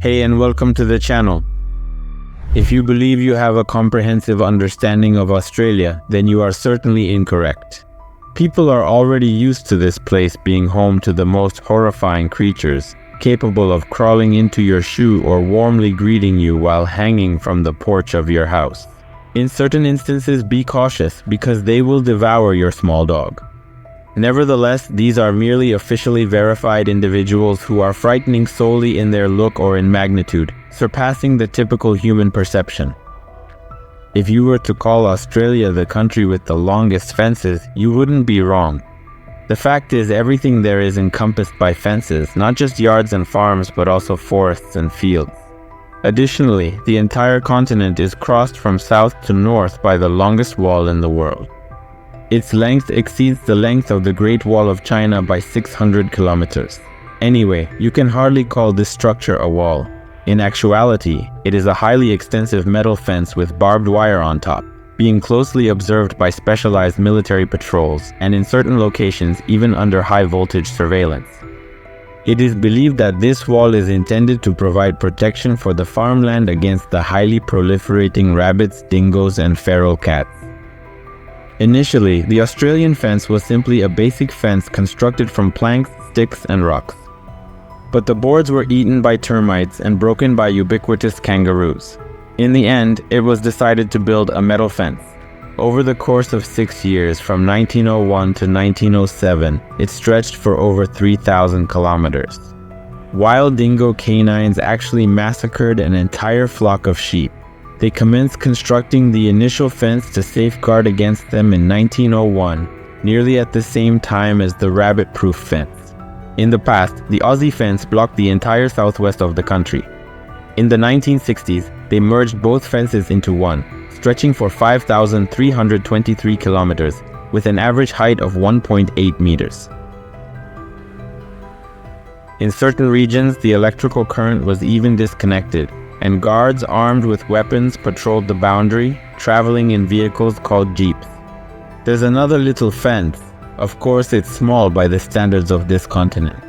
Hey, and welcome to the channel. If you believe you have a comprehensive understanding of Australia, then you are certainly incorrect. People are already used to this place being home to the most horrifying creatures, capable of crawling into your shoe or warmly greeting you while hanging from the porch of your house. In certain instances, be cautious because they will devour your small dog. Nevertheless, these are merely officially verified individuals who are frightening solely in their look or in magnitude, surpassing the typical human perception. If you were to call Australia the country with the longest fences, you wouldn't be wrong. The fact is, everything there is encompassed by fences, not just yards and farms, but also forests and fields. Additionally, the entire continent is crossed from south to north by the longest wall in the world. Its length exceeds the length of the Great Wall of China by 600 kilometers. Anyway, you can hardly call this structure a wall. In actuality, it is a highly extensive metal fence with barbed wire on top, being closely observed by specialized military patrols and in certain locations even under high-voltage surveillance. It is believed that this wall is intended to provide protection for the farmland against the highly proliferating rabbits, dingoes, and feral cats. Initially, the Australian fence was simply a basic fence constructed from planks, sticks, and rocks. But the boards were eaten by termites and broken by ubiquitous kangaroos. In the end, it was decided to build a metal fence. Over the course of 6 years, from 1901 to 1907, it stretched for over 3,000 kilometers. Wild dingo canines actually massacred an entire flock of sheep. They commenced constructing the initial fence to safeguard against them in 1901, nearly at the same time as the rabbit-proof fence. In the past, the Aussie fence blocked the entire southwest of the country. In the 1960s, they merged both fences into one, stretching for 5,323 kilometers, with an average height of 1.8 meters. In certain regions, the electrical current was even disconnected, and guards armed with weapons patrolled the boundary, traveling in vehicles called jeeps. There's another little fence. Of course, it's small by the standards of this continent.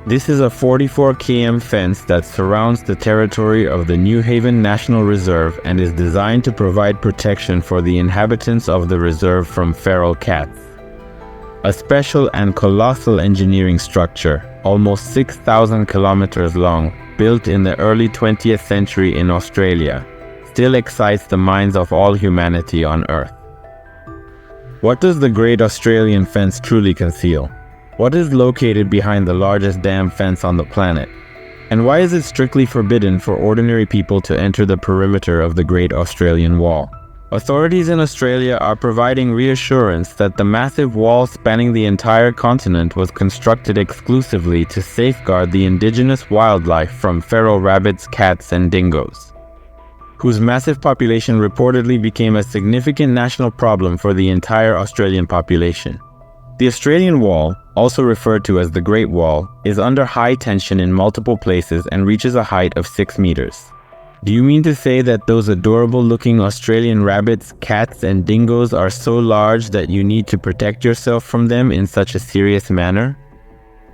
This is a 44 km fence that surrounds the territory of the New Haven National Reserve and is designed to provide protection for the inhabitants of the reserve from feral cats. A special and colossal engineering structure, almost 6,000 kilometers long, built in the early 20th century in Australia, still excites the minds of all humanity on Earth. What does the Great Australian Fence truly conceal? What is located behind the largest damn fence on the planet? And why is it strictly forbidden for ordinary people to enter the perimeter of the Great Australian Wall? Authorities in Australia are providing reassurance that the massive wall spanning the entire continent was constructed exclusively to safeguard the indigenous wildlife from feral rabbits, cats, and dingoes, whose massive population reportedly became a significant national problem for the entire Australian population. The Australian Wall, also referred to as the Great Wall, is under high tension in multiple places and reaches a height of 6 meters. Do you mean to say that those adorable-looking Australian rabbits, cats, and dingoes are so large that you need to protect yourself from them in such a serious manner?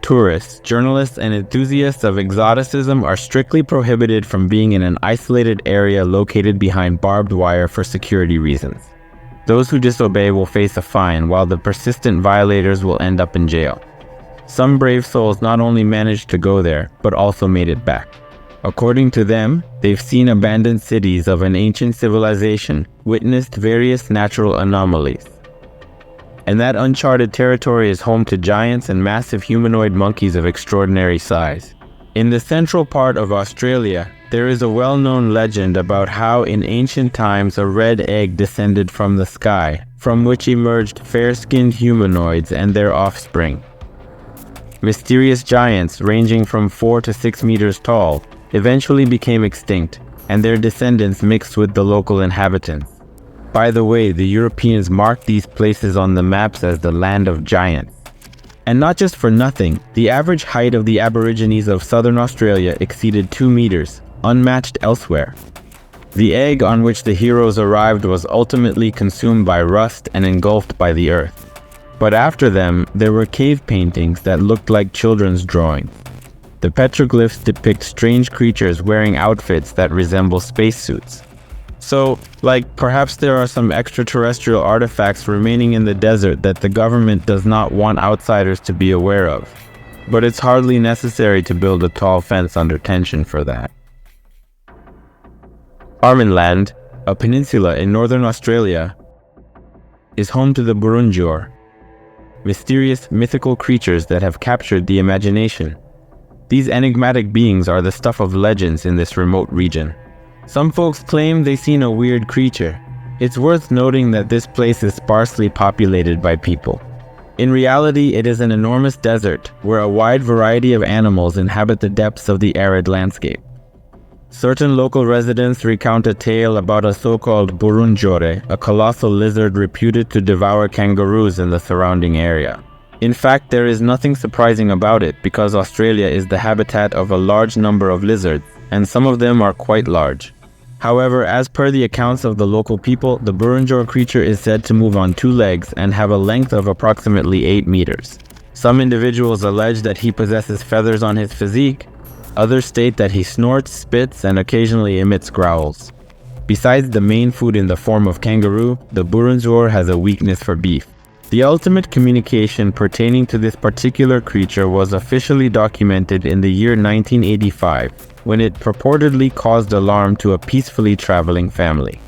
Tourists, journalists, and enthusiasts of exoticism are strictly prohibited from being in an isolated area located behind barbed wire for security reasons. Those who disobey will face a fine, while the persistent violators will end up in jail. Some brave souls not only managed to go there, but also made it back. According to them, they've seen abandoned cities of an ancient civilization, witnessed various natural anomalies. And that uncharted territory is home to giants and massive humanoid monkeys of extraordinary size. In the central part of Australia, there is a well-known legend about how in ancient times a red egg descended from the sky, from which emerged fair-skinned humanoids and their offspring. Mysterious giants ranging from 4 to 6 meters tall eventually became extinct, and their descendants mixed with the local inhabitants. By the way, the Europeans marked these places on the maps as the land of giants. And not just for nothing, the average height of the Aborigines of southern Australia exceeded 2 meters, unmatched elsewhere. The egg on which the heroes arrived was ultimately consumed by rust and engulfed by the earth. But after them, there were cave paintings that looked like children's drawings. The petroglyphs depict strange creatures wearing outfits that resemble spacesuits. So, perhaps there are some extraterrestrial artifacts remaining in the desert that the government does not want outsiders to be aware of. But it's hardly necessary to build a tall fence under tension for that. Armenland, a peninsula in northern Australia, is home to the Burunjor, mysterious mythical creatures that have captured the imagination. These enigmatic beings are the stuff of legends in this remote region. Some folks claim they've seen a weird creature. It's worth noting that this place is sparsely populated by people. In reality, it is an enormous desert where a wide variety of animals inhabit the depths of the arid landscape. Certain local residents recount a tale about a so-called Burunjore, a colossal lizard reputed to devour kangaroos in the surrounding area. In fact, there is nothing surprising about it because Australia is the habitat of a large number of lizards, and some of them are quite large. However, as per the accounts of the local people, the Burunjor creature is said to move on 2 legs and have a length of approximately 8 meters. Some individuals allege that he possesses feathers on his physique. Others state that he snorts, spits, and occasionally emits growls. Besides the main food in the form of kangaroo, the Burunjor has a weakness for beef. The ultimate communication pertaining to this particular creature was officially documented in the year 1985, when it purportedly caused alarm to a peacefully traveling family.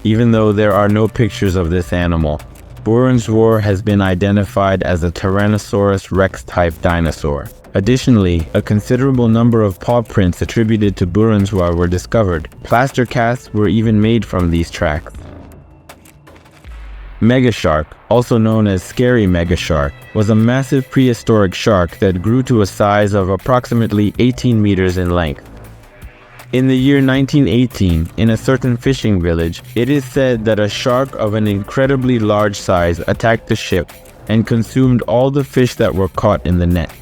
Even though there are no pictures of this animal, Burunjor has been identified as a Tyrannosaurus rex-type dinosaur. Additionally, a considerable number of paw prints attributed to Burunjor were discovered. Plaster casts were even made from these tracks. Megashark, also known as scary megashark, was a massive prehistoric shark that grew to a size of approximately 18 meters in length. In the year 1918, in a certain fishing village, it is said that a shark of an incredibly large size attacked the ship and consumed all the fish that were caught in the net.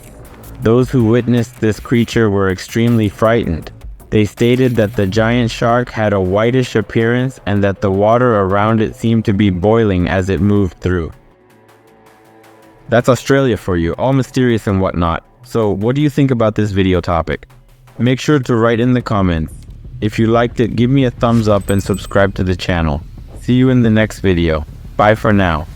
Those who witnessed this creature were extremely frightened. They stated that the giant shark had a whitish appearance and that the water around it seemed to be boiling as it moved through. That's Australia for you, all mysterious and whatnot. So what do you think about this video topic? Make sure to write in the comments. If you liked it, give me a thumbs up and subscribe to the channel. See you in the next video. Bye for now.